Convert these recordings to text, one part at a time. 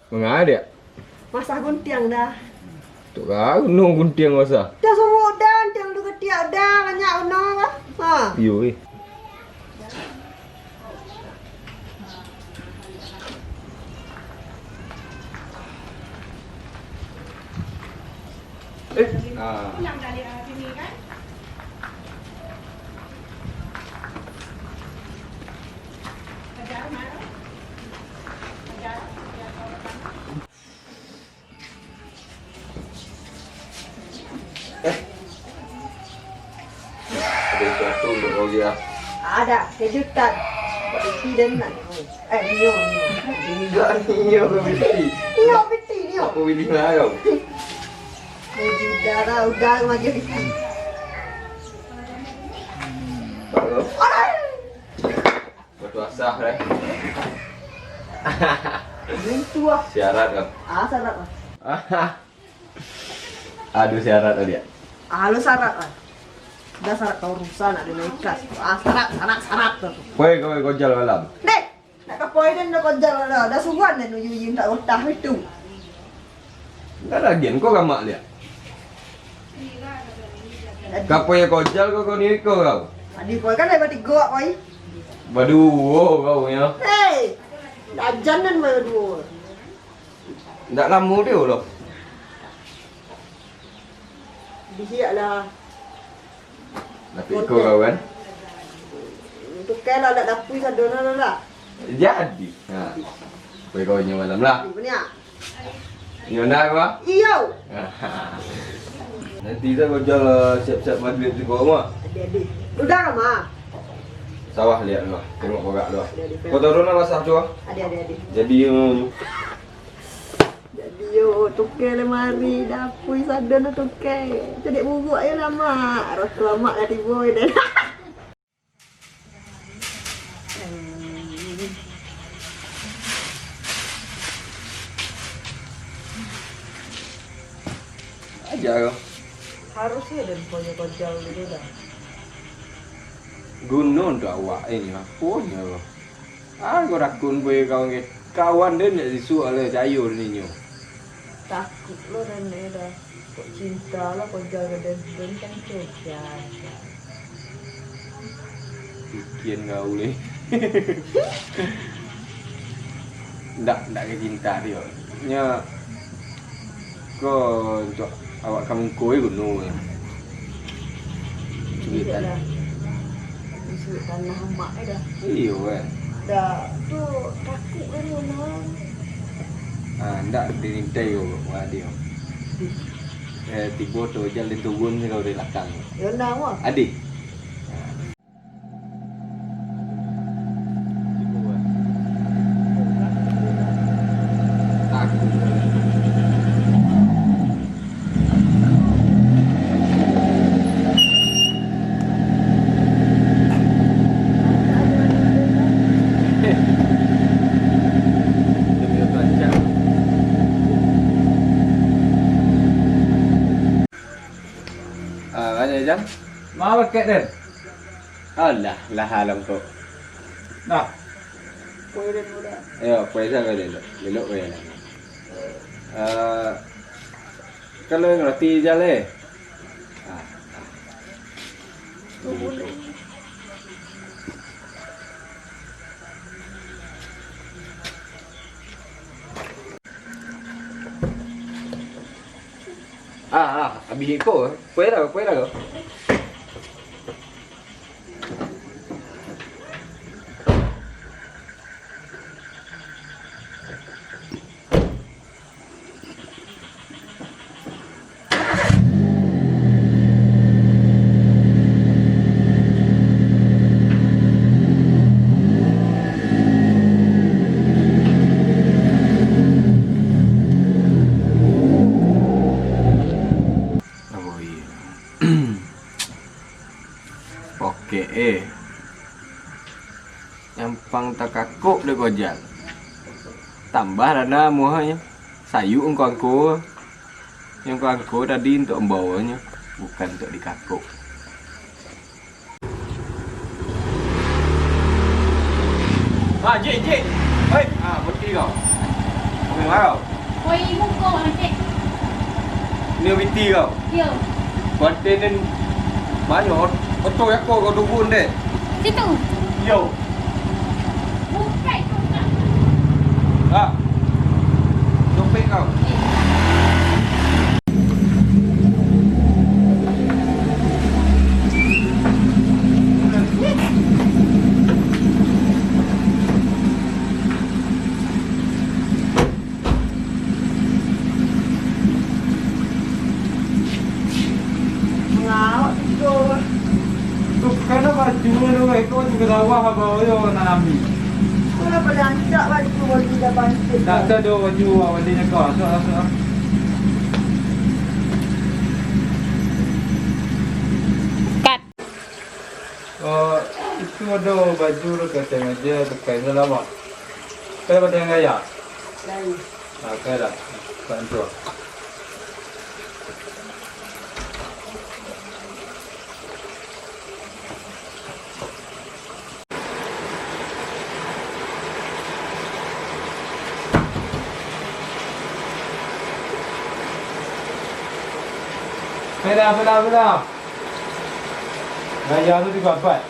Mengapa dia? Masak guntiang dah. Tu kan gunung gunting masa. Dah semua dah, tiang tu ketiak dah, banyak guna kan. Ha. Yo eh. Pulang dari sini kan? Kerja mana? Kerja. Ada sesuatu untuk kau dia. Ada kejutan. Peti dan nak. Nio. Enggak ni kau mesti. Nio peti nio. Apa pilih lah kau? Udah maju peti. Tak kau. Batu asah dah. Itu ah. Syarat kau. Syarat lah. Aduh syarat dia. Lu syarat lah. Dah syarat kau rusak nak ada ikas. Syarat tu. Kau kau jalan malam. Dek, nak kapoi dan nak kerja lah. Dah suruhan dan uyu tak utah itu. Tak lagi kau gamak dia. Kapo yang kau jal kau ni kau. Adik kau kan lepas 3 koi. Berdua kau ya. Hei, dah jalan berdua. Tak lama dia loh. Dia lah. Tapi kau kan. Untuk kela nak dapui sadona lah. Jadi. Ha. Kau nya malam lah. Di punya. Nyona kau. Iyo. Nanti dah kau jalan siap-siap maghrib tu kau mah. Adik. Udah kan mah? Sawah lihat lu. Tengok borak lu. Kau tahu nak masak tu? Adik. Jadi Jadi yo tukai lemari dapui sadona tukai. Cedek buruk ayo lah mak. Rasul mak dah tiba dah. aja kau. Harusnya dan konyol-konyol dulu dah. Gunung tu awak ini lah. Punya kau. Kau rakun boleh kau ni. Kawan dia nak disu oleh sayur ni nyo. Takut lo dan dah. Kok cinta lah konyol dan kan kerja. Bikin kau ni. Ndak ke cinta dia. Nya kau untuk awak kamu koi gunung ni. Tidak lah. Isu tanah mak dah. Iyo kan. Dah tu takut kan orang. Ndak dinintai kau buat dia. Tiba tu jalan turun kau dari belakang. Ya nak mah. Adik. Mana Jan? Mau pakai dan? Alah, lah alam tu. Nah, Koi dan muda. Ayo, puasa kau dulu. Belok kau yang. Kalau yang roti jalan. Tu boleh. Habis ikut. Puasa kau. Okey Nyampang tak kakuk dia gojal. Tambah ada muahnya. Sayur angko. Yang angko tadi untuk membawanya, bukan untuk dikakuk. Jik. Hei, berhenti kau. kau. Koi muka nanti. Ni binti kau. Ya. Konten banyak. Betul aku kau dubun deh. Situ. Yo. Bukan bukan. Ah. Dompet kau. Ngawak tu. Tu kena baju tu ekor juga lawa bawa yo nami. Kau dah pada ancak baju baju dah bangkit. Tak ada baju awak dia kau. So. Kat. Oh, itu ada baju tu kata meja pakai selama. Kau pada yang gaya. Lain. Okey dah. Bantu. Pera. Gaya tu dipapat.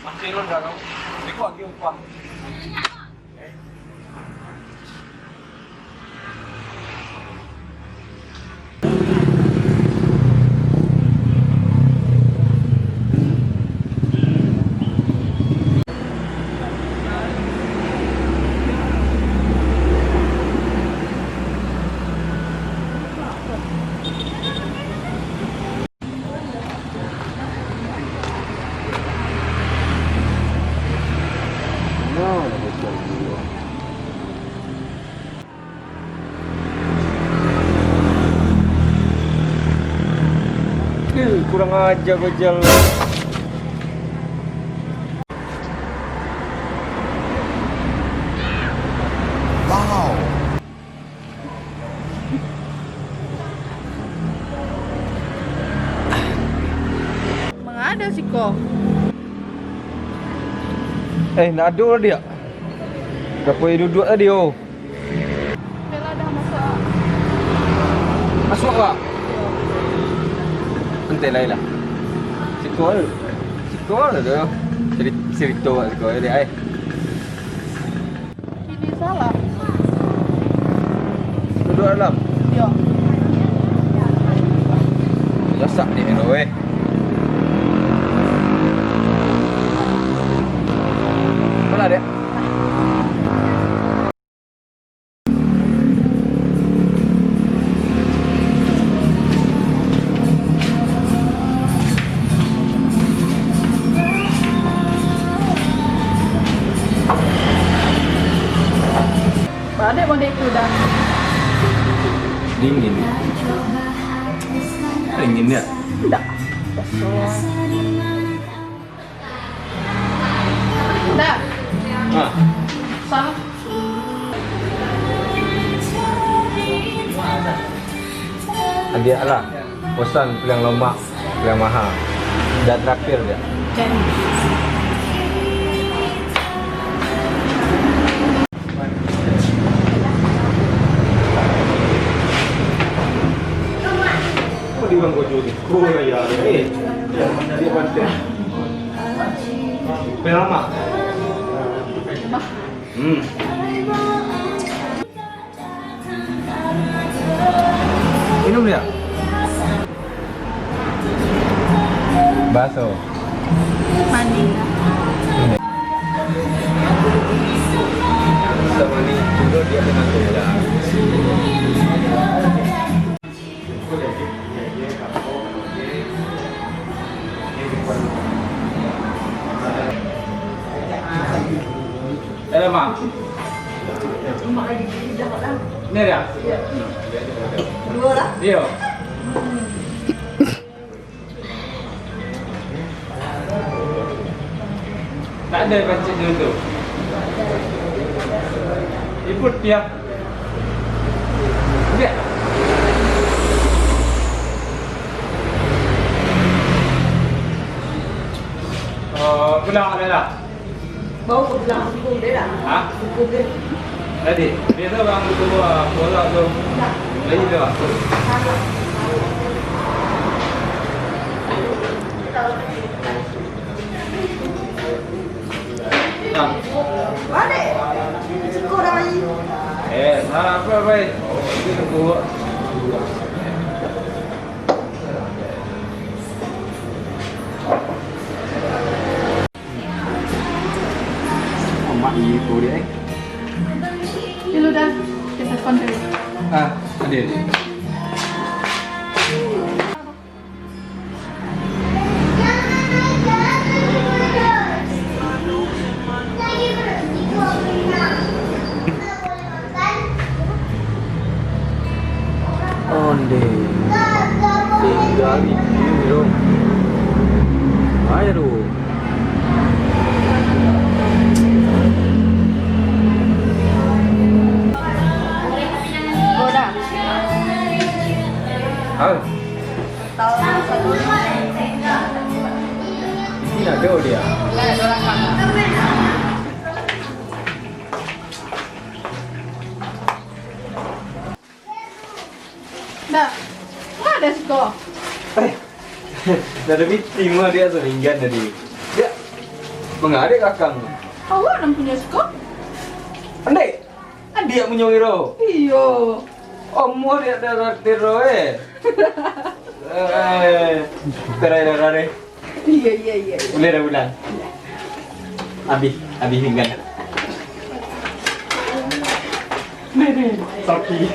Masih ronda kau. Ikut lagi upah. Kurang ajar kau jalan. Mengada sih kok. Nak aduk lah dia. Berapa yang duduk tadi oh? Bella dah masak. Masuk tak? Nanti lain lah. Sikor tu. Sikor tu. Cerita kat sikor dia. Salah. Duduk dalam. Ya. Lasak dia tu Mana dia? Ada benda itu dah. Dingin. Dingin ya? Tidak. Dah. Ah. Salah. Dia lah. Bosan yang lemak, yang mahal. Dan terakhir dia. Jadi. Kau di bangku judi. Kau ya ni. Dia pantai. Lama. Minum dia. Baso. Mandi. Sama ni dulu dia dengan tulang. Mak. Ni dia. Dua lah. Dia. Tak ada pancit dia tu. Ikut dia. Dia. Oh, pulang ada lah. Bau belang hukum dia dah. Ha? Hukum dia. Tadi, dia tu bang tu bola tu. Lagi tu. Nah. Balik. Cukup dah lagi. Apa baik? Itu tunggu. Mak ibu dia. Dulu dah. Kita konten. Ah, ada. Onde. Tinggal itu. Ayo. Oh dah. Ah, Tahun satu. ini ada dia. Dah orang kan. Dah. Mana ada skor? Dah ada meeting mah dia selinggan tadi. Dia mengadik kakang. Awak nak punya skor? Andai. Dia punya hero. Iyo. Omor dia ada tiro Terai. Iya. Boleh dah bulan. Habis pinggan. Nih, Soki.